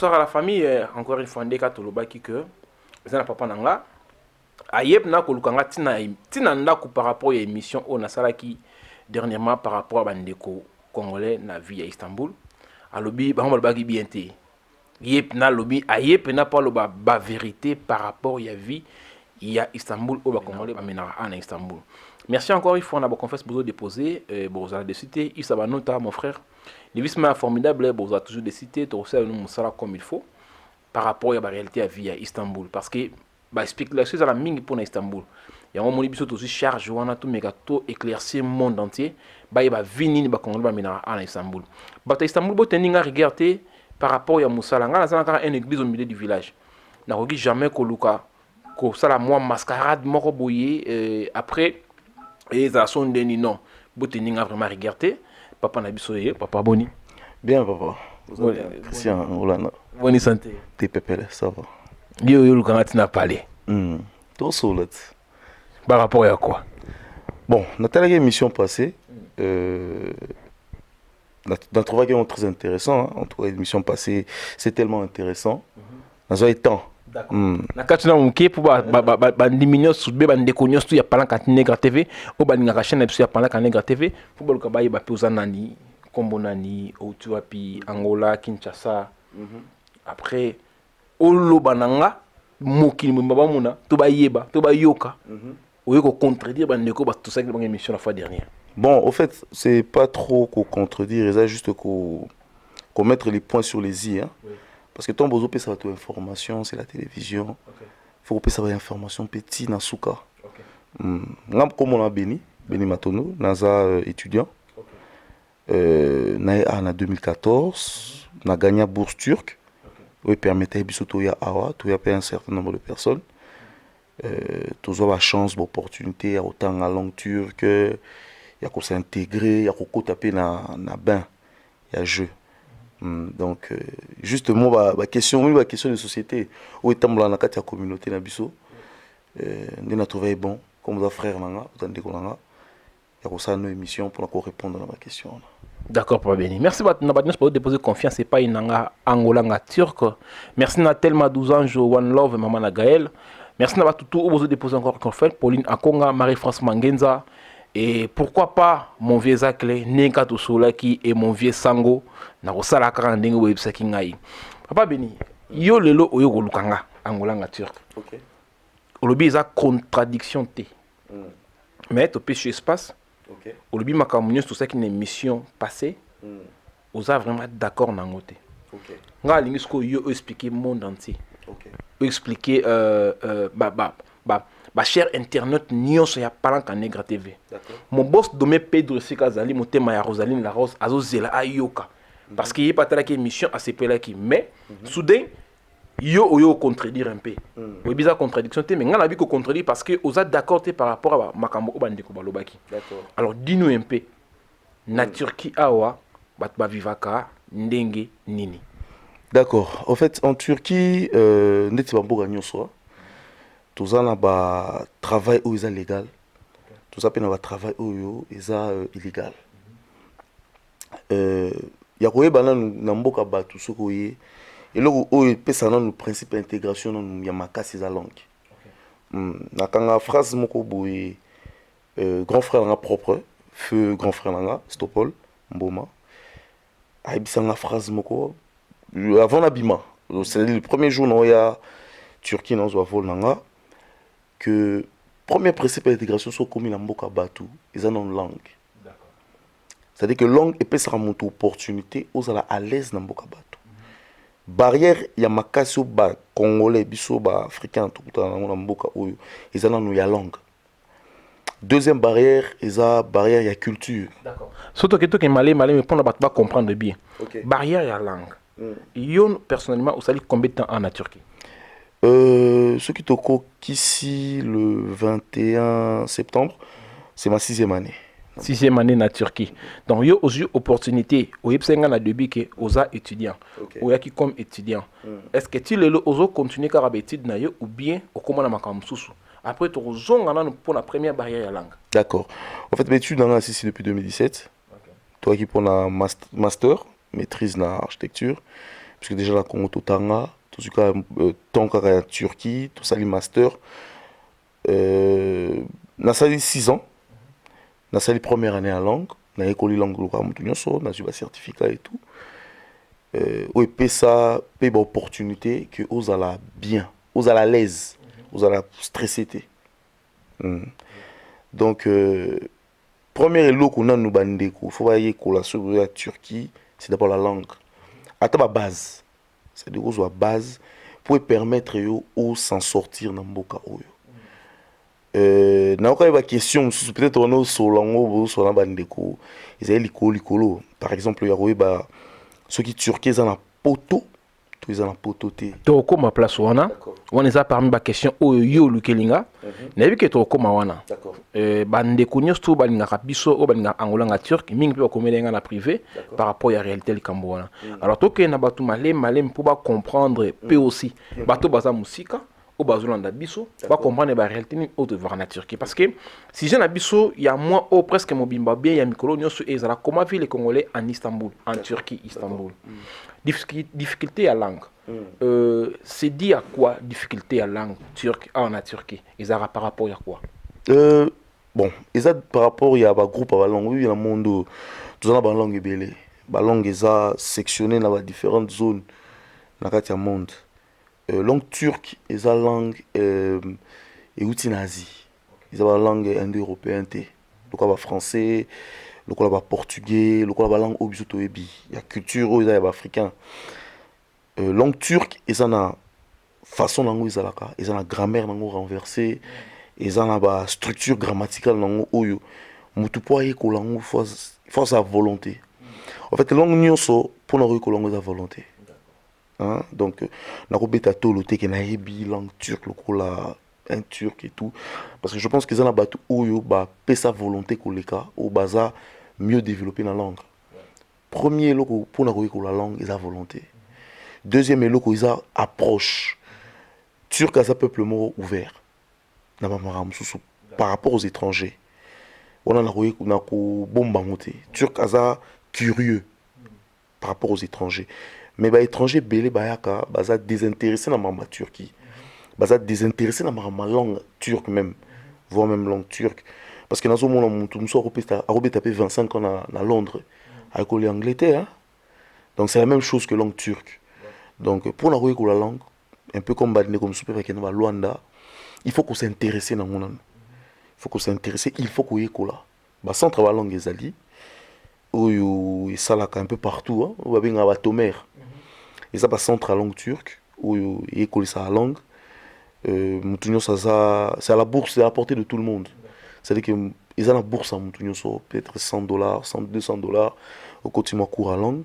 bonsoir à la famille. Encore une fois, ndeka tolobaki que zana papa nanga ayep na kolukanga tina ndako par rapport à émission on a salaki dernièrement par rapport à bandeko congolais na vie à Istanbul. Alobi ba balobaki bien te. Yep na lobi ayep na pas le ba vérité par rapport à vie il y a Istanbul au ba congolais ba menara en Istanbul. Merci encore une fois on a confesse besoin déposer bon vous allez de citer Issa Banota mon frère. L'évissement formidable, vous avez toujours décidé de faire nous ça comme il faut par rapport à la réalité à vie à Istanbul. Parce que la spéculation est la mingi pour Istanbul. Il y a un moment où aussi charge, on a tout mégato éclaircir le monde entier. Il va venir à Istanbul. À Istanbul, vous avez regardé par rapport à Moussala. Il y a une église au milieu du village. Je n'ai jamais Koluka. Que ça la moi mascarade, moko boye. Après, les actions de non. Vous avez vraiment regardé. Papa Nabisoye, papa Boni. Bien, papa. Christian, Olana. Bonne santé. T'es pépélé, ça va. Yo, le canard n'a pas parlé. Trop solide. Par rapport à quoi? Bon, dans la émission passée, on a trouvé quelque chose de très intéressant. En tout cas, l'émission passée, c'est tellement intéressant. Dans un temps. D'accord. Na katuna mke pour ba diminuer soudbe ba ndekonios tu ya parlant quand Negra TV ou ba ninga chaîne ya parlant quand Negra TV pour ba ba ba pe uzanani kombo nani otu api Angola Kinshasa après olo bananga mokili mbaba muna to ba yeba to ba yoka oyo ko contredire ba ndeko ba tout ça que émission la fois dernière. Bon, au fait, c'est pas trop qu'on contredire, c'est juste qu'on mettre les points sur les i hein. Oui. Parce que ton besoin peut savoir toute information, c'est la télévision. Il faut que savoir information petit dans souka. Comme on a Béni Matono, Naza étudiant. En 2014, on a gagné la bourse turque. Oui, permettait de ya awa, tu as un certain nombre de personnes. Tu as la chance, l'opportunité, autant en langue turque, il y a qu'on s'intégrer, il y a qu'on taper dans bain, il y a jeu. Donc justement la question de société où est la communauté na biso on a trouvé bon comme frère nanga tandeko nanga ya ko sa no émission pour répondre à ma question. D'accord, Papa Béni. Merci pour déposer confiance et pas inanga Angola nga turc. Merci na tellement 12 ans One Love maman na Gaël. Merci na tout vous déposer encore confiance Pauline Akonga, Marie-France Mangenza. Et pourquoi pas mon vieux Zakle, Nenka Tosolaki et mon vieux Sango, na kosala kaka ndenge websaki ngai. Papa Béni, yo lelo oyo kolukanga Angola nga turc. OK. Olobi eza contradiction te. Mais to pêche espace. OK. Olobi makamunyo tout ça qui une émission passée. Oza vraiment d'accord na ngote. OK. Nga lingi sko yo expliquer monde entier. OK. Expliquer cher internet nyonso ya parlant quand Negra TV. Mon boss domé Pedro Sikazali motema ya Rosaline la Rose azozela ayoka parce qu'il y a pas telle émission à ces pela qui mais soudain yo contredire un peu. Oui bizarre contradiction mais ngala bi ko contredire parce que oza d'accord par rapport à makambo obandeko balobaki. D'accord. Alors dis-nous un peu na Turquie awa bat ba vivaka ndenge nini. D'accord. En fait en Turquie ndeti ba mboka nyonso tout ça na ba travail où est légal. Tout ça na ba travail où est illégal. Ya koyeba na mboka batu soko ye eloko oyo pesa na no principe intégration na ya makasi za langue. Na kanga phrase moko boye grand frère nga propre feu grand frère nga Stopol Mboma. Aibisa nga phrase moko avant l'abima. C'est le premier jour na ya Turquie na zo vol nga que premier principe d'intégration soit comme la mboka batu ils ont une langue. C'est-à-dire que langue et peut monter opportunité aux à l'aise dans mboka batu. Barrière ya makasi ba congolais biso ba africain tout dans mboka oyo ils ont ya langue. Deuxième barrière ils a barrière ya culture. D'accord. Surtout que tout qui malé mais pour ne pas comprendre bien. Okay. Barrière ya langue. Yo personnellement vous savez combien de temps en Turquie? Ce qui toko ici le 21 septembre, c'est ma 6e année. 6e année en Turquie. Donc, il y a aussi opportunité. Au Yepsenga na debi que osa étudiant. Ou qui comme étudiant. Est-ce que tu le oso continuer à étudier na yo ou bien au comment na makamsusu. Après tu zonga na pour la première barrière la langue. D'accord. En fait, l'étude dans la ici depuis 2017. Toi qui pour la master, maîtrise dans l'architecture. puisque déjà la Congo Totanga, tout ce cas tant qu'à Turquie, tout ça les master. Na sali 6 ans, na sali première année en langue, na école langue locale mutunyoso, na eu un certificat et tout. Oui, pe ça, pe ba opportunité que aux à la bien, aux à la l'aise, aux à la stressé. Donc premier elo qu'on a nous bandeko, faut voyer que la sur la Turquie, c'est d'abord la langue. À ta base, c'est de la base pour permettre aux s'en sortir dans mboka oyo. Na oka ba question peut-être on a sur lango sur la bandeko, ils avaient likolo. Par exemple, il y a ba ceux qui turquais dans la poto, tous ils ont la poto té. To koma place wana. On les a parmi ba question oyo yo lukelinga. Na bi ke to koma wana. D'accord. Bandeko nyosto balinga biso o balinga angolanga turc mingi pe komelenga na privé par rapport à réalité le kambo wana. Alors to ke na batu malem pour ba comprendre pe aussi bato baza musika au bazolanda biso ba comprendre ba réalité ni autre voir na Turquie parce que si j'ai na biso il y a moi au presque mobimba bien il y a mikolo nyoso ezala comment vivent les Congolais en Istanbul en Turquie Istanbul. Difficulté à langue. C'est dit à quoi difficulté à langue turque en Turquie ezala par rapport à quoi? Bon, et ça par rapport il y a un groupe à la langue, il y a un monde tout ça la langue est belle. La langue est sectionnée dans différentes zones dans le monde. Langue turque est la langue et outil nazi. Ils ont la langue indo-européenne, le français, le portugais, le langue obisotoebi. Il y a culture, il y a africain. Langue turque est la façon langue ils ont la grammaire renversée. Ils ont la structure grammaticale langue oyo. Mutu po aye ko langue faut sa volonté. En fait langue nyonso pour na ko langue sa volonté. Hein? Donc na ko beta tolo te ke na yebi langue turque lokola un turc et tout parce que je pense qu'ils ont la batu oyo ba pe sa volonté ko leka au baza mieux développer la langue. Premier loko pour na ko la langue ils a volonté. Deuxième loko ils a approche. Turc à sa peuple mot ouvert. Par rapport aux étrangers. On a Turc aza curieux par rapport aux étrangers. Mais les étrangers belé bayaka baza désintéressé dans ma Turquie. Baza désintéressé dans ma langue turque même, voire même langue turque parce que dans ce moment nous sommes tapé 25 ans à Londres avec l'Angleterre. Donc c'est la même chose que langue turque. Donc pour la langue un peu comme comme super avec Luanda. Il faut qu'on s'intéresse dans mon. Il faut qu'on s'intéresse, il faut qu'on y ait là. Bah centre la langue ezali où ça là un peu partout hein, où bien à Tomer. Et ça passe centre la langue turque où il y ça la langue mutunyo ça c'est à la bourse, c'est à la portée de tout le monde. C'est-à-dire que ils ont la bourse à mutunyo peut-être $100, $200 au quotidien cours à langue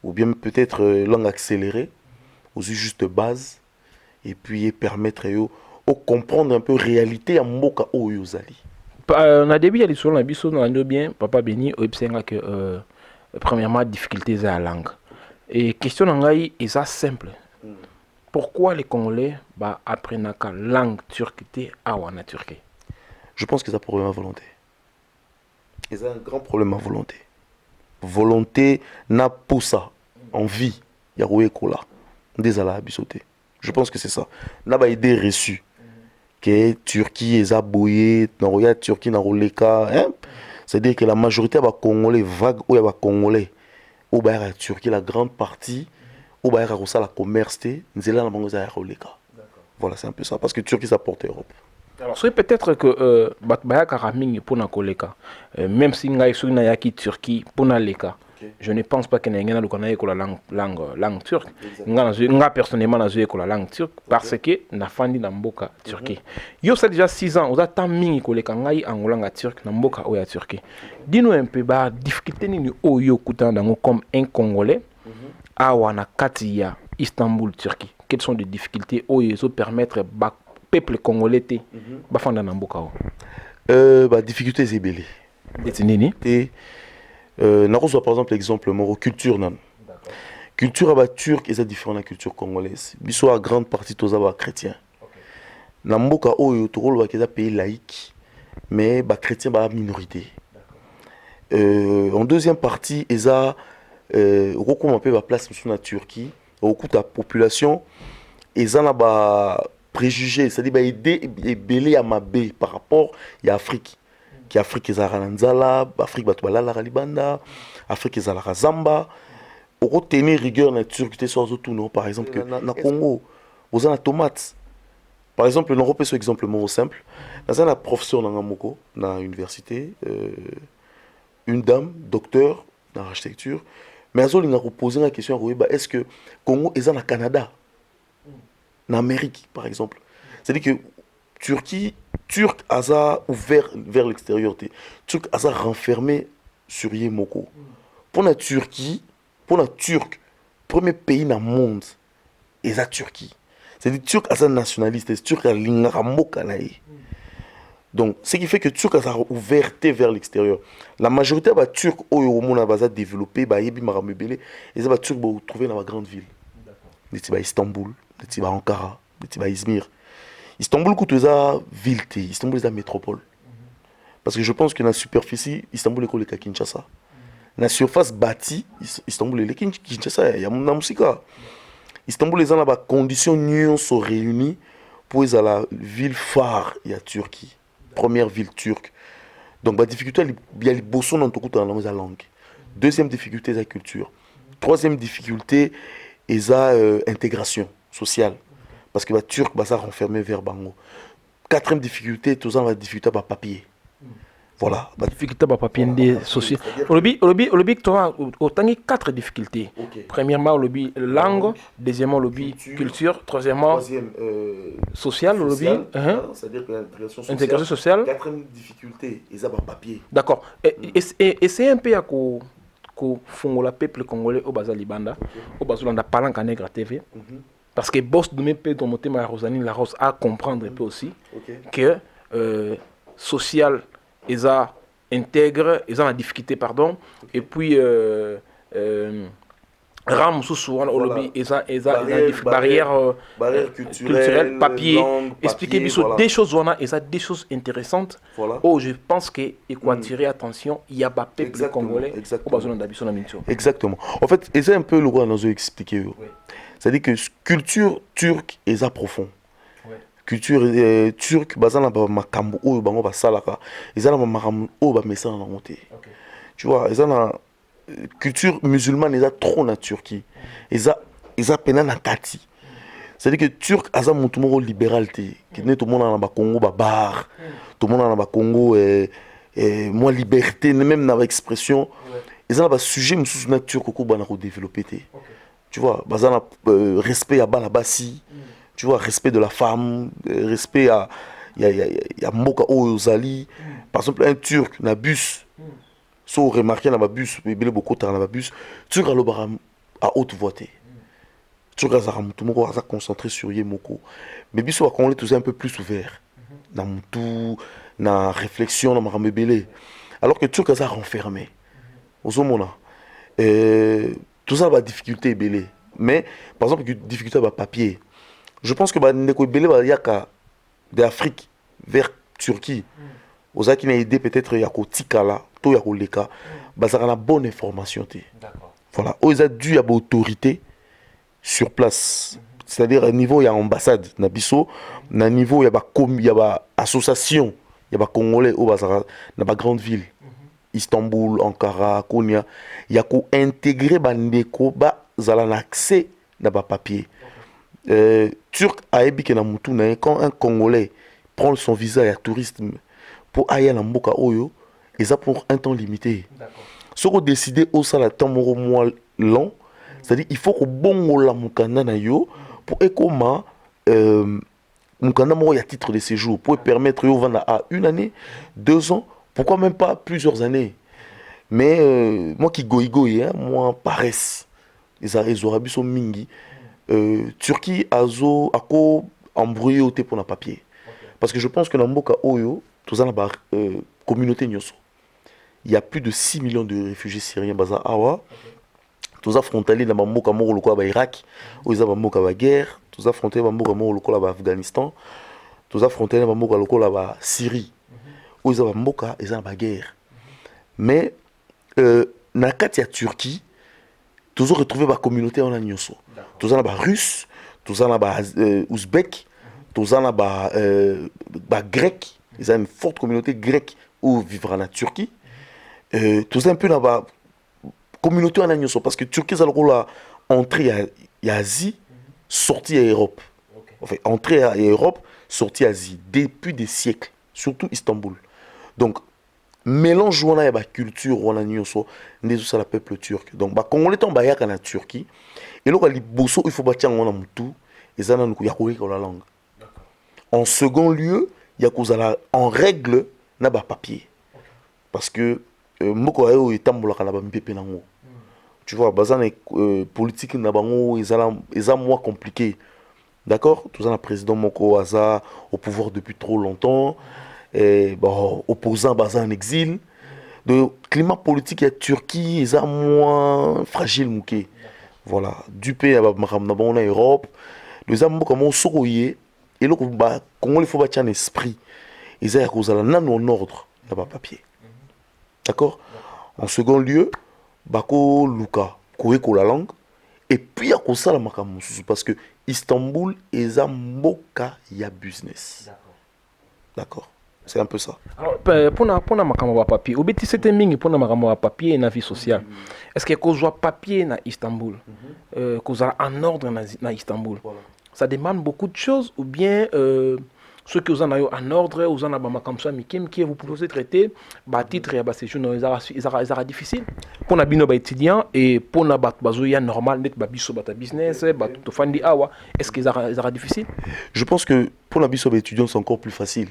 ou bien peut-être langue accélérée aux juste base et puis permettre ou comprendre un peu réalité à mboka oyo zali. Na début ya lisolo na biso na ndo bien papa Béni obsenga que premièrement difficulté à la langue. Et question ngai est ça simple. Pourquoi les Congolais apprennent la langue turque à wana Turquie? Je pense que c'est un problème à volonté. C'est un grand problème à volonté. Volonté n'a pas ça envie ya kola ndezala abisoté. Je pense que c'est ça. N'a pas idée reçue. Que Turquie est aboyée, dans Turquie dans le cas, c'est-à-dire que la majorité des Congolais vague ou des Congolais ou la Turquie la grande partie ou la commerce voilà c'est un peu ça parce que Turquie ça porte Europe. Alors c'est peut-être que pour na koleka même si ngai sur na yaki Turquie pour na leka. Je ne pense pas que n'y ait la langue turque. Nga personnellement na la langue turque parce que na fandi na mboka Turquie. Yo ça déjà 6 ans, on a tant mingi ko leka ngai angolanga turque na mboka oya Turquie. Dis-nous un peu ba difficulté ni oyo kutanda comme un Congolais awa na kati ya Istanbul Turquie. Quelles sont les difficultés oyo zo permettre ba peuple congolais te ba fanda na mboka o? Ba difficulté c'est belé. Detinini et par exemple l'exemple mon culture nan. Culture turque est différente de la culture congolaise. Biso a grande partie tous aba chrétiens. Na mboka oyo to rolo ba pays laïque mais ba chrétien ba minorité. En deuxième partie eza comment on peut la place sur la Turquie beaucoup de la population ils ont ba préjugés, c'est-à-dire ba idée et belé à ma b par rapport à Afrique. Qui Afrique ezala nzala, Afrique bato balala libanda, Afrique ezala zamba. Au tenir rigueur na turquité sur tout non par exemple que na Congo, aux ana tomates. Par exemple, on repère ce exemple simple. Dans un professeur dans Moko, dans l'université, une dame, docteur dans l'architecture, mais elle a posé la question est-ce que Congo est dans le Canada, en Amérique par exemple. C'est-à-dire que Turc a ouvert vers l'extérieur, Turc a renfermé sur Yemoko. Pour la Turquie, pour la Turc, premier pays dans le monde, est la Turquie. C'est-à-dire que Turc a nationaliste, Turc a l'ingaramoka. Donc, ce qui fait que Turc a ouvert vers l'extérieur. La majorité des Turcs qui ont développé, ils ont trouvé dans la grande ville. Ils Istanbul, Ankara, Izmir. Istanbul est une ville, Istanbul est une métropole. Parce que je pense que dans la superficie, Istanbul est comme Kinshasa. Dans la surface bâtie, Istanbul est comme Kinshasa. Il y a une musique. Istanbul est dans la condition union sont réunies pour la ville phare de la Turquie. Première ville turque. Donc, la difficulté, il y a les bossons dans la langue. Deuxième difficulté, c'est la culture. Troisième difficulté, c'est l'intégration sociale. Parce que les Turcs sont renfermés vers Bango. Quatrième difficulté, tout ça, la difficulté de papier. Voilà. La difficulté de papier social. Aujourd'hui, tu as quatre difficultés. Okay. Premièrement, le langue. Deuxièmement, le culture. Troisièmement, social. C'est-à-dire l'intégration sociale. Quatrième difficulté, ils ont papier. D'accord. Et c'est un peu à le peuple congolais au Bazar Libanda, au Bazar Landa parlant qu'à Nègre TV. Parce que boss de mes pays dans mon thème à Rosaline Larose à comprendre un peu aussi que social ils ont intègre, ils ont la difficulté pardon et puis ram souvent au lobby ils ont barrière culturelle papier expliquer bien des choses on a et ça des choses intéressantes oh je pense que il faut attirer attention il y a pas peuple congolais au besoin d'habiter la mission exactement en fait c'est un peu le roi nous a expliqué c'est-à-dire que culture turque est à profond. Culture turque, basana ba makambo o bango ba salaka, ezana ba makambo o ba mesa na monté. Tu vois, ezana culture musulmane est trop na Turquie. Eza pena na kati. C'est-à-dire que turc aza mutu moko libéralité, qui ne tout le monde na ba Congo ba bar, tout le monde na ba Congo moi liberté même dans l'expression. Ezana ba sujet mususu na turc ko ba na ko développer té. Tu vois, bazana respect à Balabassi, tu vois, respect de la femme, respect à Moka Ozali. Par exemple, un Turc, na bus, so remarqué na bus, il y a beaucoup de na bus, Turc à haute voix. Turc à concentré sur Yemoko. Mais bis on est tous un peu plus ouvert. Na mutu, na réflexion, na marambébélé. Alors que Turc a renfermé. Ozomona. Tout ça va difficulté belé. Mais par exemple, difficulté va papier. Je pense que ndeko belé va yaka de Afrique vers Turquie. Aux qui n'a aidé peut-être yako tikala, to yako leka, ça a la bonne information voilà, aux a dû avoir autorité sur place. C'est-à-dire à niveau il y a ambassade na biso, na niveau il y a association, il y a congolais au bazar na ba grande ville. Istanbul, Ankara, Konya, il y a qu'à intégrer bandeko ba zala l'accès na ba papier. Turc a ébi que na mutu na quand un Congolais prend son visa et tourisme pour aller na mboka oyo, et ça pour un temps limité. Ce qu'on décidé au sala temps mois long, c'est-à-dire il faut que bongo la mukanda na yo pour ekoma mukanda mo ya titre de séjour pour permettre yo vendre à une année, 2 ans. Pourquoi même pas plusieurs années? Mais moi qui goïgoï, moi paresse. Les Arabes sont mingi. Turquie a embrouillé pour le papier. Parce que je pense que dans Mboka Oyo, tout ça dans la communauté nyoso. Il y a plus de 6 millions de réfugiés syriens baza awa. Tout ça frontalier dans Mboka Moro le quoi Irak, où ils ont Mboka la guerre, tout ça frontalier dans Mboka Moro le quoi Afghanistan, tout ça frontalier dans Mboka le quoi Syrie. Où ils ont Mboka, ils ont la guerre. Mais dans le cas de la Turquie, toujours retrouver la communauté en Agnoso. toza na ba russe, toza na ba ouzbek, toza na ba grec, ils ont une forte communauté grecque où vivra en Turquie. Toza un peu na ba communauté en Agnoso parce que Turquie ça le rôle entrée à Asie, sortie à Europe. Enfin, entrée à Europe, sortie à Asie depuis des siècles, surtout Istanbul. Donc mélange wana ya ba culture wana nyonso ndezo ça la peuple turc. Donc ba congolais ton ba yaka na Turquie et là liboso il faut ba tianga wana mutu ezana ya ko la langue. En second lieu, il y a kozala en règle na ba papier. Parce que moko ayo etambola kana ba mpepe nango. Tu vois bazana politique na bango ezala moins compliqué. D'accord? Tout ça, le président Moko Aza au pouvoir depuis trop longtemps. Et, bon, opposant Baza en exil. Le climat politique à Turquie est moins fragile. Mouké. Voilà. Du pays à Europe. Les Ambo comme on sourouillé. Et le Congo, il faut bâtir un esprit. Ils ont un ordre dans le papier. D'accord? En second lieu, Bako Luka, Koueko la langue. Et puis, il y a ça la makamusu parce que Istanbul est un moka ya business. D'accord. C'est un peu ça. Alors, pour na papier, au bêtis c'était mingi pour na papier et na vie sociale. Est-ce que cause papier na Istanbul, cause en ordre na Istanbul. Voilà. Ça demande beaucoup de choses ou bien ceux qui ont en ordre, vous en avez comme ça, mais qui vous pouvez aussi traiter, bah titre et bah c'est difficile. Pour les étudiants et pour les bazoya normal, net bah biso bata business, bah tout fandi awa, est-ce qu'ils sera difficile? Je pense que pour les biso étudiants c'est encore plus facile.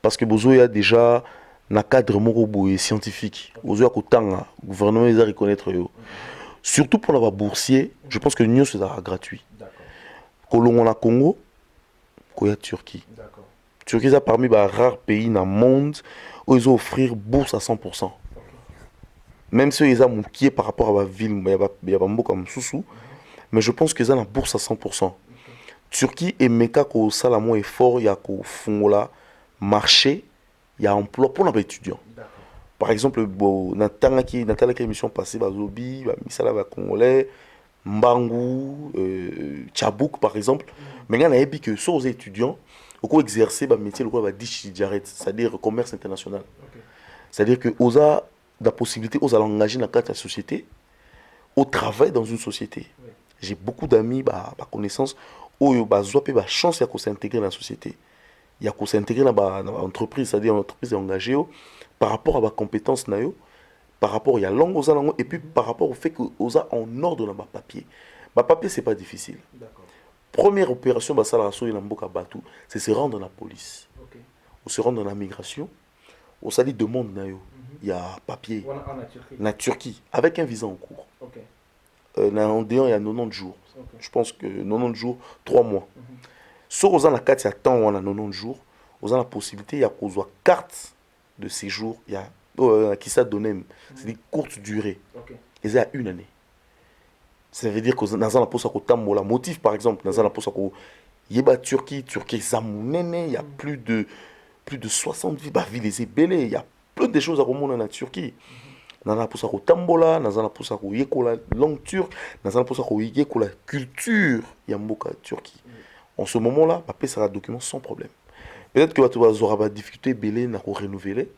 Parce que bozoya déjà na cadre morobo scientifique. Bozoya kotanga, gouvernement les a reconnaître yo. Surtout pour les boursiers, je pense que l'union sera gratuit. Kolongo na Congo, Koya Turquie. Turquie est parmi les rares pays dans le monde où ils offrent bourse à 100%. Même si ils ont qui par rapport à la ville, il y a beaucoup comme Soussou, mais je pense qu'ils ont la bourse à 100%. Turquie et Meka ko salamon est fort, il y a ko fongola marché, il y a emploi pour les étudiants. Par exemple, dans la émission passée, Bazobi, Misala va congolais, Mbangu, Tchabouk par exemple, mais il y a un que sur les étudiants au exercer un métier c'est-à-dire commerce international. C'est-à-dire que osa la possibilité aux engager dans la société, au travail dans une société. J'ai beaucoup d'amis, connaissances, où ils ont chance de s'intégrer dans la société. Il y a s'intégrer dans l'entreprise, c'est-à-dire l'entreprise est engagée par rapport à la compétence, par rapport à la langue, et puis par rapport au fait que aux en ordre dans le papier. Le papier, ce n'est pas difficile. Première opération, c'est se rendre dans la police. Ou se rendre dans la migration. Ou ça dit demande, il y a papier. En Turquie, avec un visa en cours. Il y a 90 jours. Je pense que 90 jours, 3 mois. Si vous avez la carte, il y a temps, on a 90 jours. Vous avez la possibilité, il y a une carte de séjour, il y a qui ça donne, c'est des courtes durées. Et ça a 1 année. Ça veut dire que dans la poste à la motif par exemple, dans la poste à Turquie, Zamounene, il y a plus de 60 villes il y a plein de choses à remonter en Turquie. Dans la poste à Tambola, dans la poste à la langue turque, dans la poste à la culture, il y a Mboka Turquie. En ce moment-là, papier sera un document sans problème. Peut-être que tu auras des difficultés belé à renouveler,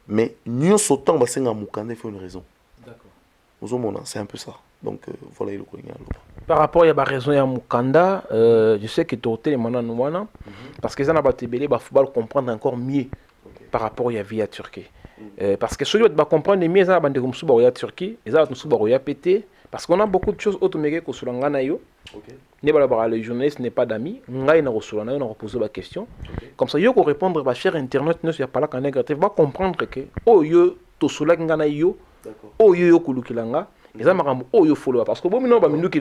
mais nous sautant il faut une raison. C'est un peu ça. Donc voilà le colonial. Par rapport à la raison à Mukanda, je sais que tu as été maintenant parce que ça n'a pas été belé, il faut comprendre encore mieux par rapport à la vie à Turquie. Parce que celui qui va comprendre mieux ça, c'est que nous Turquie, et ça nous pété parce qu'on a beaucoup de choses automéguées que sur l'anganayo. Les journalistes n'est pas d'amis, on a posé la question. Comme ça, il faut répondre à cher internet, ne soit pas là quand négatif, va comprendre que oh yo to sola nganayo, oh yo kulukilanga. Et ça m'a rendu oh yo follow parce que bon maintenant minuki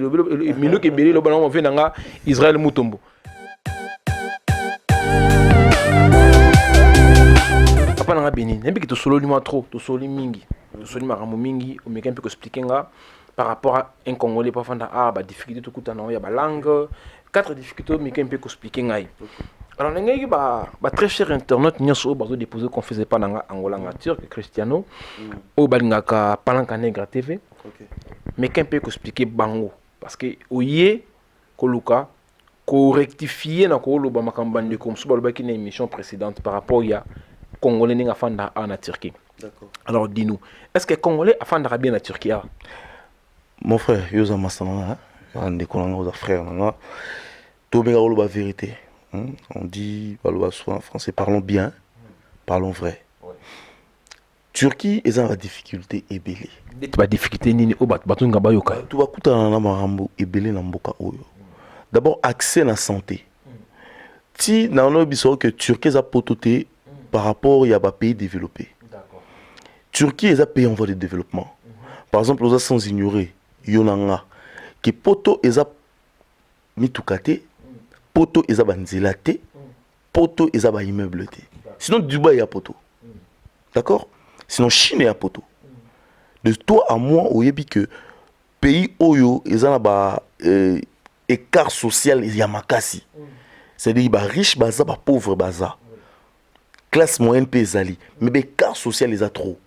belé le ballon vient nga Israël Mutombo. Papa nanga Bénin, n'importe qui to solo lima trop, to solo mingi, to solo maramu mingi, on me peut expliquer nga par rapport à un Congolais pas fanda difficulté tout coûte non, il y a ba langue, 4 difficultés mais peut expliquer nga. Alors n'engai très cher internet nyoso bazo déposer qu'on faisait pas dans Angola turc Cristiano au balingaka palanka Negra TV. Mais qu'un peut expliquer bango parce que oye koluka ko rectifier na ko loba makambande comme so baloba ki na émission précédente par rapport ya congolais ninga fanda en Turquie. D'accord. Alors dis-nous, est-ce que congolais afanda bien en Turquie? Mon frère, yoza masana, on décollant aux frères, tout bien la vérité. On dit baloba soit en français, parlons bien, parlons vrai. Turquie est dans la difficulté ébélée. La difficulté nini o batunga bayoka. Tu vas kuta na marambo ébélé na mboka oyo. D'abord accès à la santé. Si na on biso que Turquie a pototé par rapport à des pays développés. Turquie est un pays en voie de développement. Par exemple, on a sans ignorer yonanga que poto est a mitukate, poto est a banzelate, poto est a immeuble. Sinon Dubaï a poto. D'accord? Sinon Chine est à poto. De toi à moi, on dit que pays oyo est a écart social il y a makasi. C'est-à-dire bah riche baza bah pauvre baza. Classe moyenne paysanne, mais l'écart social les a trop.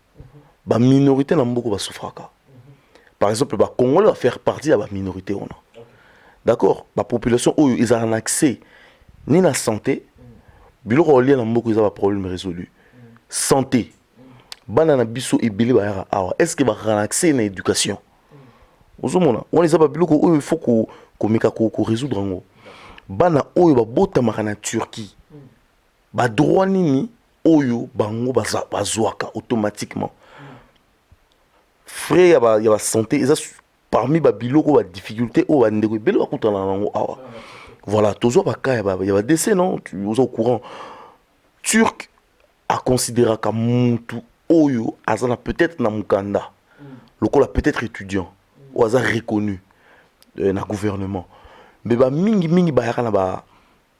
Bah minorité n'a beaucoup ba souffraka. Par exemple, bah Congolais va faire partie de la minorité on a. D'accord? La population où ils ont un accès ni la santé, biloko oli na beaucoup ils ont un problème résolu. Santé. Banana biso ebele ba yara awa. Est-ce que ba un accès à l'éducation? Ozomona, on les a pas biloko où il faut qu'on meka ko résoudre ngo. Bana oyo ba bota makana Turquie. Ba droit nini oyo bango bazwaka automatiquement. Frère ya ba santé, ils parmi ba biloko ba difficulté o ba ndeko belo ba kutana nango awa. Voilà, toujours ba ka ya ba décès non, tu es au courant. Turc a considéré comme muntu oyo azana peut-être na mukanda. Lokola peut-être étudiant ou aza reconnu na gouvernement. Mais ba mingi ba yaka na ba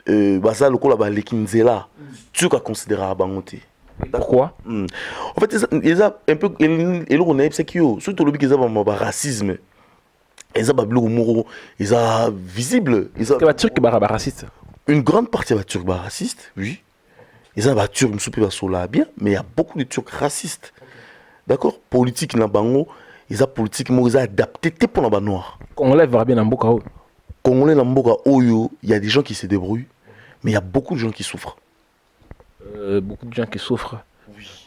baza lokola ba lekinzela. Turc a considéré bangote. Pourquoi? En fait, ils ont un peu. Et on a surtout le qu'ils ont un racisme. Ils ont ils ont visible. Ils ont Turc raciste. Une grande partie de Turcs racistes, oui. Ils ont Turcs bien, mais il y a beaucoup de Turcs racistes. D'accord? Politique na bango, ils ont politique ils ont adapté pour les noirs. Congolais va bien en Mboka. Congolais na Mboka oyo, il y a des gens qui se débrouillent, mais il y a beaucoup de gens qui souffrent. Beaucoup de gens qui souffrent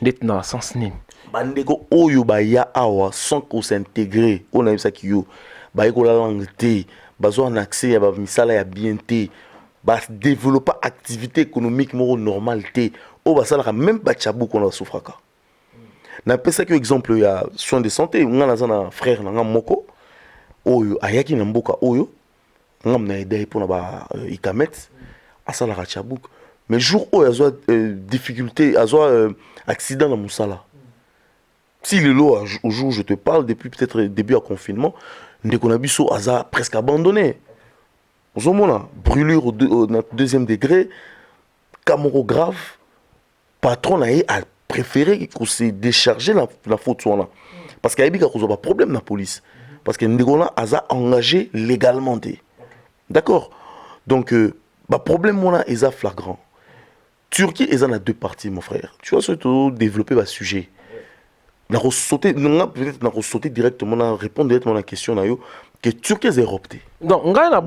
d'être dans le sens nini. Bandeko oyo ba ya awa sans qu'on s'intégrer on a eu ça qui yo ba eko la langue té bazo en accès ya ba misala ya bien té ba développer activité économique mo normalité o ba sala même ba chabu qu'on a souffraka na pesa que exemple ya soins de santé on a na frère na moko oyo ayaki na mboka oyo ngam na aidé pour na ba ikamet asala ka chabuk. Mais le jour où il y a difficulté, il y a accident dans Moussala. Si le lot, au jour où je te parle, depuis peut-être le début du confinement, Ndekonabiso a presque abandonné. Au moment brûlure au deuxième degré, camoro grave, patron a préféré qu'on se décharge la faute sur là. Parce qu'il y a pas de problème dans la police. Parce que Ndekona a engagé légalement. D'accord? Donc, le problème est flagrant. Turquie est dans deux parties, mon frère. Tu vas surtout développer le sujet. Peut-être directement, répondre directement à la question que Turquie est européenne. Donc, on a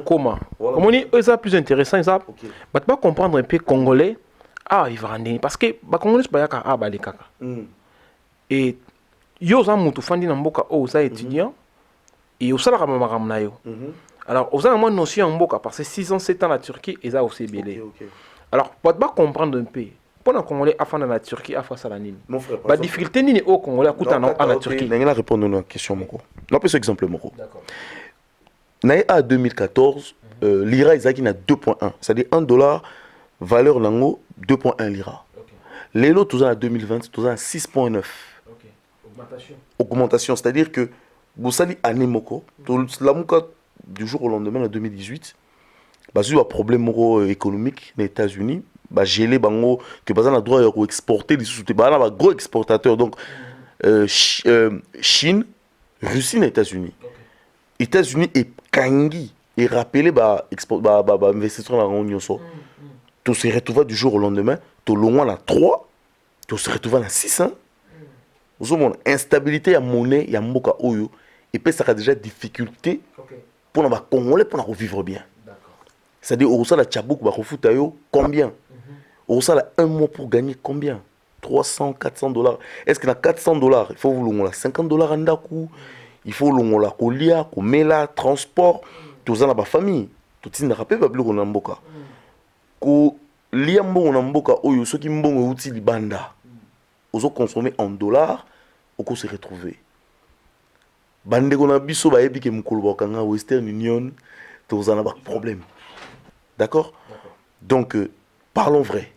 comment on est plus intéressant, ça. Mais tu vas comprendre un peu congolais. Ah, il va rendre parce que les Congolais sont pas les kaka. Et yo za mutu fandi na mboka o za étudiant et au sala kama makamna yo. Alors, aux a moins notion en mboka parce que 6 ans 7 ans la Turquie et ça aussi belé. Alors, pour pas comprendre un peu, pendant que Congolais a fait dans la Turquie, a fait ça la nini. Mon frère, la difficulté ni au Congolais a en la Turquie. Je vais répondre à une question, Moko. Non, pas ce exemple, Moko. D'accord. En 2014, l'IRA est à 2.1, c'est-à-dire $1, valeur lango 2.1 l'IRA. Les lots, tout ça en 2020, tout ça à 6.9. Augmentation. Augmentation, c'est-à-dire que vous savez, année Moko, la Moko du jour au lendemain, en 2018, bah, il y a un problème économique aux États-Unis, bah, gelé bango que bah, on a droit à exporter des sous-titres, bah, on a un gros exportateur donc Chine, Russie et États-Unis. États-Unis et Kangi et rappelé bah export bah investisseurs dans l'Union so. Tu se retrouves du jour au lendemain, tu loin à 3, tu se retrouves à 6 hein. Vous avez instabilité à monnaie, il y a mboka oyo et puis ça a déjà difficulté pour les Congolais pour vivre bien. C'est-à-dire, au Rosala Tchabouk, combien? Au Rosala un mois pour gagner combien? 300, 400 dollars. Est-ce qu'il y a 400 dollars? Il faut vous 50 dollars en dakou. Il faut la colia, komela, transport. Tout ça dans la famille. Tout ça n'a pas pu en mboka. Ko liambo en mboka oyo ceux qui mbongo outil libanda. Ozo consommer en dollars, oko se retrouver. Bande ko na biso ba yebi ke mukolo bakanga Western Union, tout ça n'a pas problème. D'accord? Donc parlons vrai.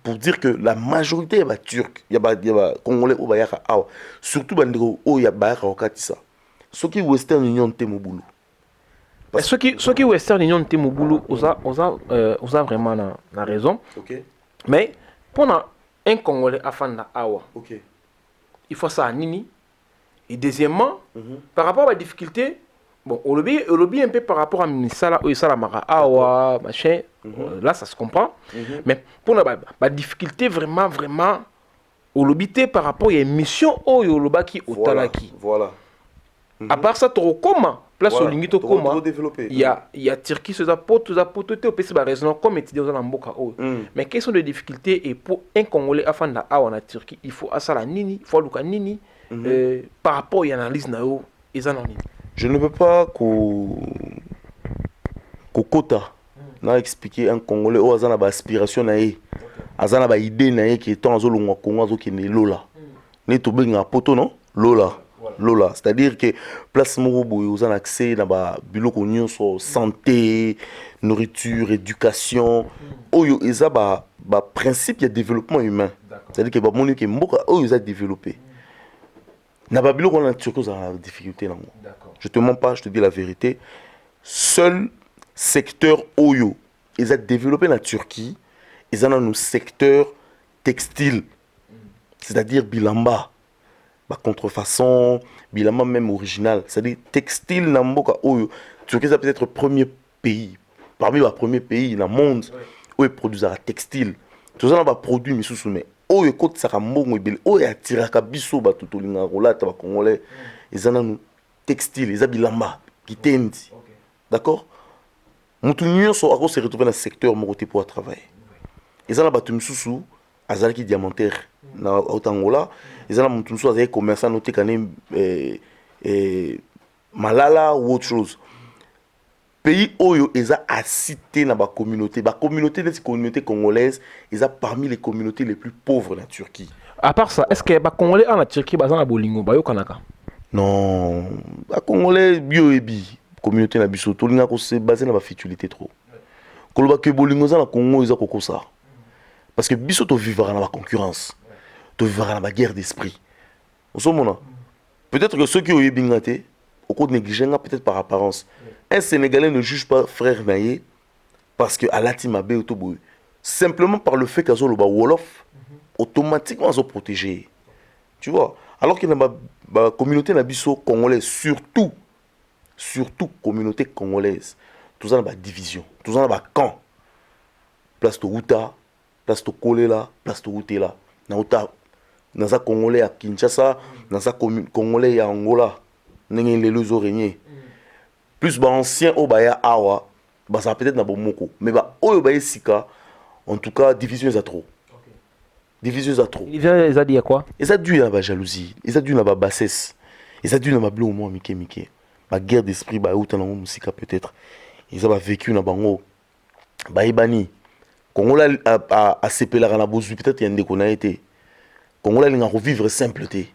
Pour dire que la majorité est turque, il y a Congolais ou bayaka awa, surtout bandeko o ya bayaka wakatisa. Ceux qui Western Union te mobulu. Ceux qui Western Union te mobulu, osa vraiment na raison. OK. Mais pour un Congolais afanda awa. OK. Il faut ça à nini. Et deuxièmement, par rapport à la difficulté, bon, on le dit un peu par rapport à Minisala ou Isala Mara awa, machin. Là, ça se comprend. Mais pour la difficulté, vraiment, au lobité par rapport à une mission au Yolobaki au Talaki. Voilà. À part ça, tu comment place au lingito comment il y a Turquie, ça porte au PC, raison comme étudiant dans Mboka. Mais quelles sont les difficultés et pour un Congolais afin d'avoir en Turquie, il faut Asala Nini, il faut Luka Nini par rapport à l'analyse Nao et Zanoni. Je ne peux pas quota. Na expliquer un Congolais au azana ba aspiration na ye azana ba idée na ye qui est en zolo Congo zo qui ne lola ne to benga poto non lola lola, c'est-à-dire que place moko boy ozana accès na ba biloko nyonso santé nourriture éducation oyo eza ba principe de développement humain, c'est-à-dire que ba moni ke mboka oyo eza développé na ba biloko na Turquie za difficulté nango. Je te mens pas, je te dis la vérité. Seul secteur oyo, ils ont développé en Turquie, ils ont un secteur textile, c'est-à-dire bilamba, contrefaçon, bilamba même original, c'est-à-dire textile namboka oyo. Turquie c'est peut-être le premier pays, parmi les premiers pays dans le monde où ils produisent la textile. Tout ça, on va produire mais sous mais oyo côté ça mbongo ibele oyo atiraka biso ba tutolinga rolata ba congolais, ils ont un textile, ils ont bilamba, kitendi. D'accord? Mutu nyonso ako se retrouver dans le secteur mokoté pour travailler. Ils ont battu msusu azalaki diamantaire na Angola, ils ont mutu msusu azalaki commerçant noté kané malala ou autre chose. Pays oyo eza a cité na ba communauté des communautés congolaises, ils ont parmi les communautés les plus pauvres en Turquie. À part ça, est-ce que ba congolais en Turquie bazana bolingo bayo kanaka? Non, ba congolais bio ebi communauté na biso tolinga ko se baser na ba futilité trop. Koloba ke bolingo za na Congo eza kokosa. Parce que biso to vivra na ba concurrence. To vivra na ba guerre d'esprit. Osomona. Peut-être que ceux qui ont bingate au code négligé peut-être par apparence. Un Sénégalais ne juge pas frère naïe parce que Alatima be otobo. Simplement par le fait qu'azo lo ba wolof automatiquement sont protégés. Tu vois, alors que dans la communauté na biso congolais surtout communauté congolaise, tout ça dans la division, tout ça dans la camp. Place to Uta, place to Kolela, place to Utela. Na Uta, dans un Congolais à Kinshasa, dans un Congolais à Angola, n'engé les deux régner. Plus bah ancien au baya awa, bah ça peut-être na bomoko, mais bah au baya sika, en tout cas division est trop. Division est trop. Ils a dit quoi? Ils a dû à la jalousie, ils a dû à la bassesse, ils a dû à la bleu au moins Mike. Ma guerre d'esprit ba outa na musika peut-être ils ont vécu na bango ba ibani Congola a sepelara na bozu peut-être yande ko na été Congola linga ko vivre simpleté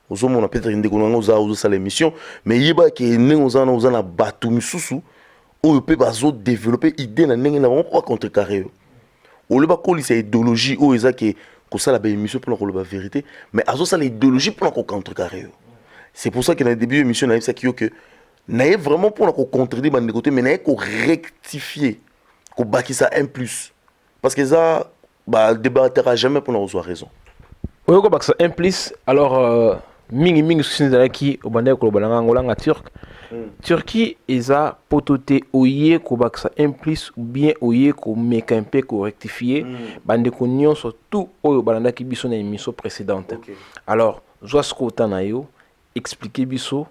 ozomo na peut-être yande ko na ozo sa l'émission mais yeba ke ne oza na batu misusu o peut bazo développer idée na ndenge na bango pour contrecarrer o le ba ko lisa idéologie o eza ke ko sala ba émission pour ko le ba vérité mais azo sa l'idéologie pour ko contrecarrer. C'est pour ça que dans le début de l'émission, on a dit que n'a vraiment pour nous contredire de côté, mais n'a qu'on rectifier, qu'on bâtit ça un plus. Parce que ça, débattra jamais pour nous avoir raison. Oui, qu'on bâtit ça un plus. Alors, mingi soucis qui au bandé ko balanga ngolanga turc. Turquie eza pototé oye ko bâtit ça un plus ou bien oye ko meka un peu ko rectifier. Bandé ko nyon surtout oyo balanda ki biso na émission précédente. Alors, joa sko tanayo expliquer biso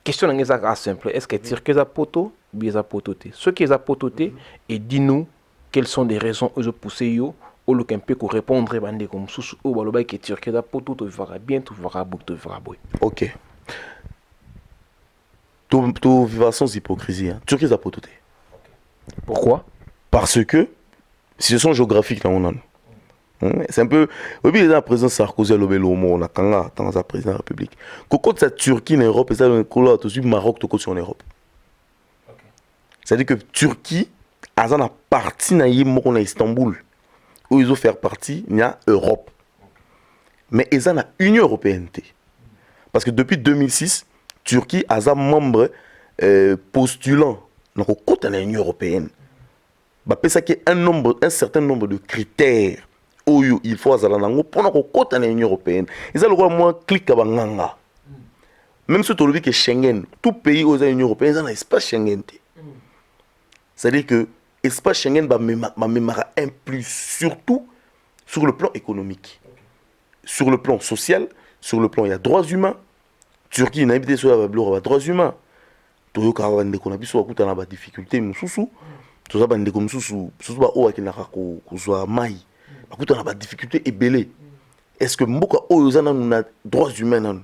question est simple. Est-ce que Turquie est à poto ou bien à pototé? Ceux qui sont à pototé, et dis-nous quelles sont les raisons où je pousse yo ou le peu pour répondre bande comme sous ou baloba que Turquie est à poto tu verras bien tu verras beau tu verras beau. OK. Tout vivre sans hypocrisie. Hein. Turquie est à pototé. Pourquoi? Parce que situation géographique là on a. C'est un peu. Oui, il y a un président Sarkozy à l'Obélomo, on a quand un président de la République. Quand c'est Turquie en Europe, et ça, le Maroc, tout en Europe. C'est-à-dire que Turquie, a une partie de Istanbul, où ils ont fait partie, il y a Europe. Mais ils ont l'Union européenne. Parce que depuis 2006, Turquie a un membre postulant dans l'Union européenne. Ça qui un certain nombre de critères. Il faut que pendant qu'on côté dans l'Union européenne, ils ont le droit moins clic à Banganga. Même si tu as que Schengen, tout pays aux Union européenne, ils ont un espace Schengen. C'est-à-dire que l'espace Schengen va un plus, surtout sur le plan économique, sur le plan social, sur le plan il y a droits humains. Turquie n'a pas sur la droits humains. Tu as des difficultés, mais sous tout ça, des comme sous qui n'a pas il y a des difficultés et belé. Est-ce que Mboka Oyo a droits humains?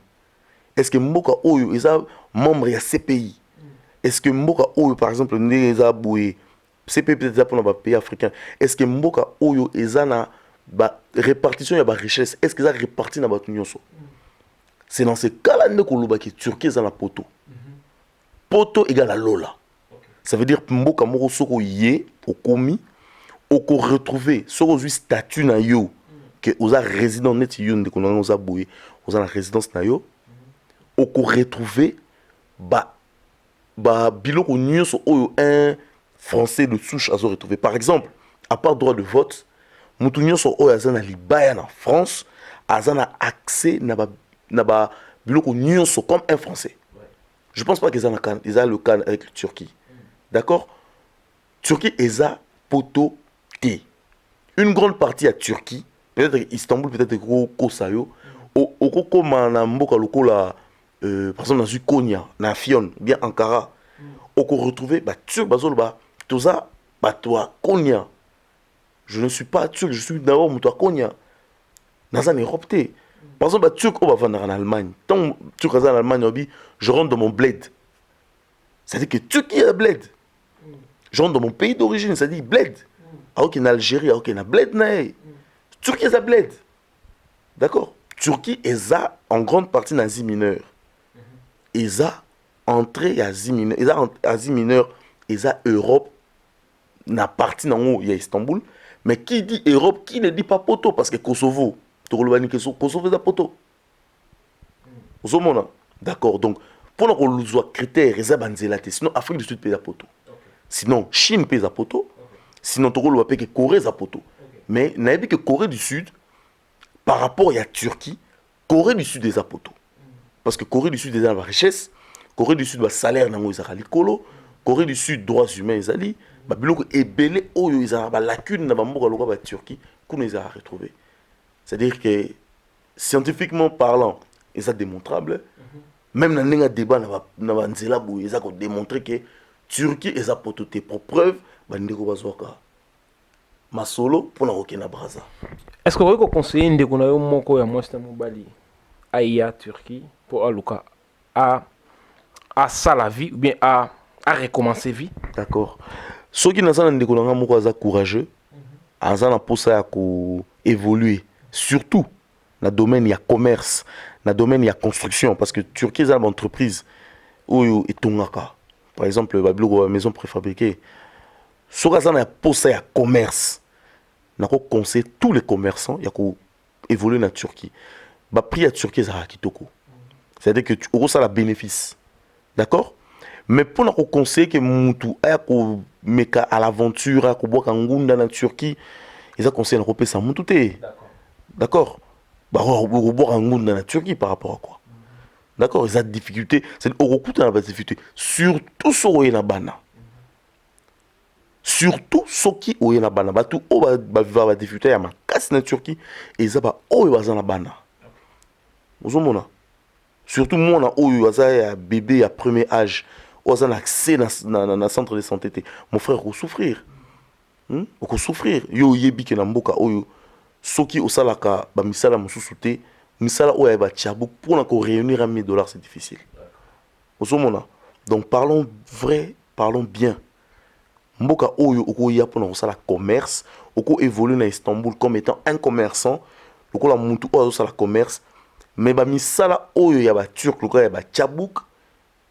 Est-ce que Mboka Oyo est membre de CPI? Est-ce que Mboka Oyo, par exemple, est CPI peut-être pour les pays africains? Est-ce que Mboka Oyo est la répartition de la richesse? Est-ce que ça répartit dans l'Union? C'est dans ce cas-là que Turquie est dans la poto. Poto égale à Lola. Ça veut dire que Mboka Moro Soko Yé, au commis, on retrouver ce statut na yo que vous a résident net yo de qu'on a boué vous a la résidence na yo on retrouver biloko nyonso oyo un français de souche a retrouvé par exemple à part droit de vote mutu nyonso oyo azana libaya na France azana accès na biloko nyonso comme un français. Je pense pas qu'ils ont le cas avec la Turquie. D'accord? Turquie eza poto. Une grande partie à Turquie, peut-être Istanbul, peut-être Kosayo, au par exemple dans Konya, dans Fion, bien Ankara, on peut retrouver Turc, tout ça, toi Konya. Je ne suis pas turc, je suis d'abord toi Konya. Dans en Europe, par exemple, Turc, on va vendre en Allemagne. Tant Turc en Allemagne, je rentre dans mon bled. C'est-à-dire que Turquie est bled. Je rentre dans mon pays d'origine, c'est-à-dire bled. Alors qu'il y a en Algérie, alors qu'il y a en bled, Turquie est à bled. D'accord? Turquie est en grande partie dans Asie mineure. Ils ont entré à Asie mineure. Ils ont Asie mineure, ils ont Europe. Na partie dans où il y a Istanbul. Mais qui dit Europe, qui ne dit pas poto? Parce que Kosovo, Kosovo est à poto. D'accord? Donc, pour qu'on soit critères, ils ont sinon Afrique du Sud peut à poto. Sinon Chine peut à poto. Sinon, tu vas que Corée est à poto. Mais il n'y a que Corée du Sud, par rapport à la Turquie, Corée du Sud est à poto. Parce que Corée du Sud est dans la richesse, Corée du Sud, le salaire est à l'écolo, Corée du Sud, droits humains est à l'écolo, et belé, ils ont la lacune dans la Turquie, qu'on les a retrouvés. C'est-à-dire que, scientifiquement parlant, c'est démontrable. Même dans le débat, ils ont démontré que Turquie est à poto. Pour preuve, Masolo pour na Braza. Est-ce que vous pouvez conseiller une découverte moko ya mwesta mobali à Turquie pour aluka à ça la vie ou bien à recommencer vie? D'accord. Ceux qui n'ont pas découvert moko za courageux, azana posa ya ko évoluer surtout dans le domaine il y a commerce, dans le domaine il y a construction parce que Turquie est une entreprise où est tongaka. Par exemple, la maison préfabriquée. Si vous avez un poste de commerce, vous conseille tous les commerçants qui évoluent en Turquie. Le prix à Turquie est kitoko. C'est-à-dire que tu as un bénéfice. D'accord? Mais pour nous conseiller que Moutou à l'aventure, à en Turquie, ils ont conseillé de faire ça. D'accord? Vous boire un dans la Turquie par rapport à quoi? D'accord? Ils ont des difficultés. C'est au dans la difficulté. Surtout sur les bana. Surtout ceux qui ont na bana batu o va difficulté ya makasi na Turquie et ça ba o bazana bana. Ozomona. surtout moi oyo aza bébé à premier âge oyo aza accès na centre de santé te mon frère souffrir souffrir yo yebi ke na mboka oyo soki osalaka ba misala mosusu te misala oyo ba tchabu pour ko réunir $1 000 c'est difficile osomona donc parlons vrai parlons bien mboka oyo okoya pour kosala commerce oko évoluer na Istanbul comme étant un commerçant lokola mutu oyo sala commerce mais ba misala oyo ya ba turc lokola ya ba tchabouk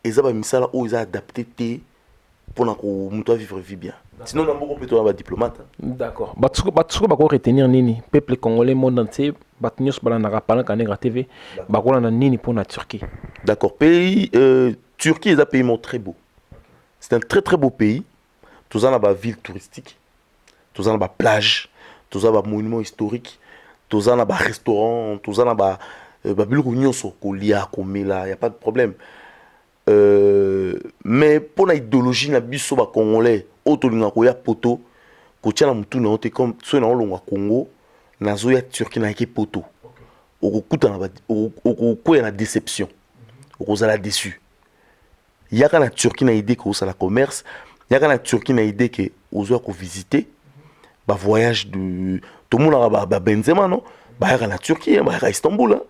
eza ba misala oyo za adapté te pour ko mutu vivre vie bien sinon na mboko peut ba diplomate. D'accord. Batsuko bako retenir nini peuple congolais monde entier batnyos balana rapana kanega TV bakola na nini pour la Turquie. D'accord. Pays Turquie est un pays très beau. C'est un très très beau pays. Tous en a ba ville touristique. Tous en a ba plage, tous en a ba monument historique, tous en a ba restaurant, tous en a ba biloko nyonso ko lia ko mela, y a pas de problème. Mais pour l'idéologie na biso ba congolais otolinga ko ya poto ko tia na mutu na ote comme so na olongwa Congo na zo ya Turquie na ke poto okukuta na okukoya na déception okozala déçu yaka na Turquie na idée ko sala commerce yaka na Turquie na idée que ozo ko visiter ba voyage de tout le monde ba Benzema non ba yaka na Turquie ba yaka Istanbul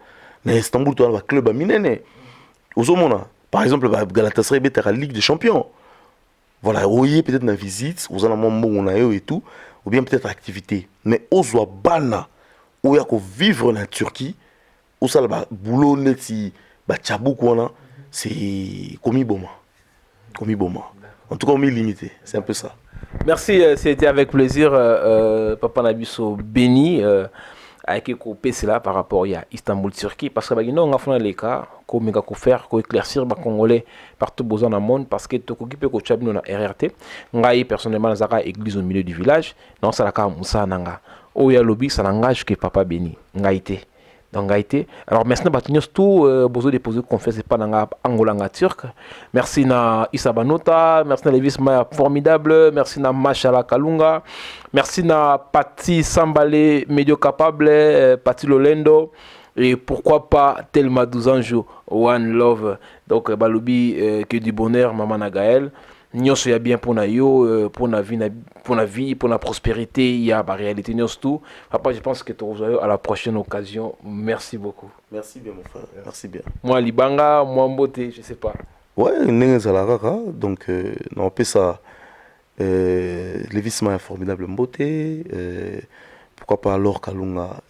na Istanbul to ba club minene ozo mona par exemple Galatasaray bet la Ligue des Champions. Voilà, oui, peut-être une visite, vous en avez mon et tout, ou bien peut-être activité. Mais au bana, où il y a qu'on vivre en Turquie, où ça le boulot neti, bah tchabou quoi c'est commis bon. En tout cas, on est limité, c'est un peu ça. Merci, c'était avec plaisir, Papa Nabiso béni. Avec cela par rapport à Istanbul Turquie parce que on a fait les cas comme ko faire ko éclaircir ba congolais partout besoin dans le monde parce que to ko kipe ko tchabino na RRT ngai personnellement zaka église au milieu du village non ça la ka musa nanga o ya lobby ça n'engage que papa béni ngai té donc ngai té alors maintenant batunios tout besoin de poser confiance pas nanga angolanga turc merci na Issa Banota merci na Levis Maya formidable merci na Machala Kalunga merci na Pati Sambale Medio Capable Pati Lolendo et pourquoi pas Telma 12 Anjou One Love donc balobi que du bonheur maman Nagaël nyonso ya bien pour na yo pour la vie pour la prospérité il y a la réalité nyonso tout papa je pense que tu revois à la prochaine occasion merci beaucoup. Merci bien mon frère merci bien moi libanga moi mbote je sais pas ouais ndenge zalaka donc non peut ça Levis Maya formidable mbote pourquoi pas alors Kalunga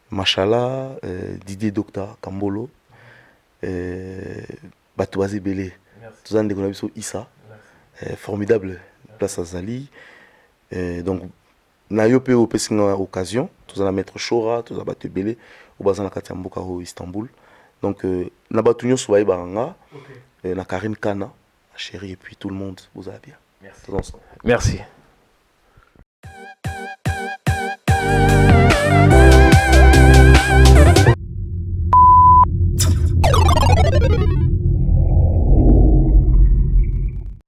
Machala Didier Docteur Kambolo Batouazi Belé tous en déconne sur Issa formidable place à Zali donc na yo pe au pesinga occasion tous en mettre Chora tous en battu Belé au bazana Katiamboka au Istanbul donc na batunyo soba ibanga na Karine Kana chérie et puis tout le monde vous allez bien merci.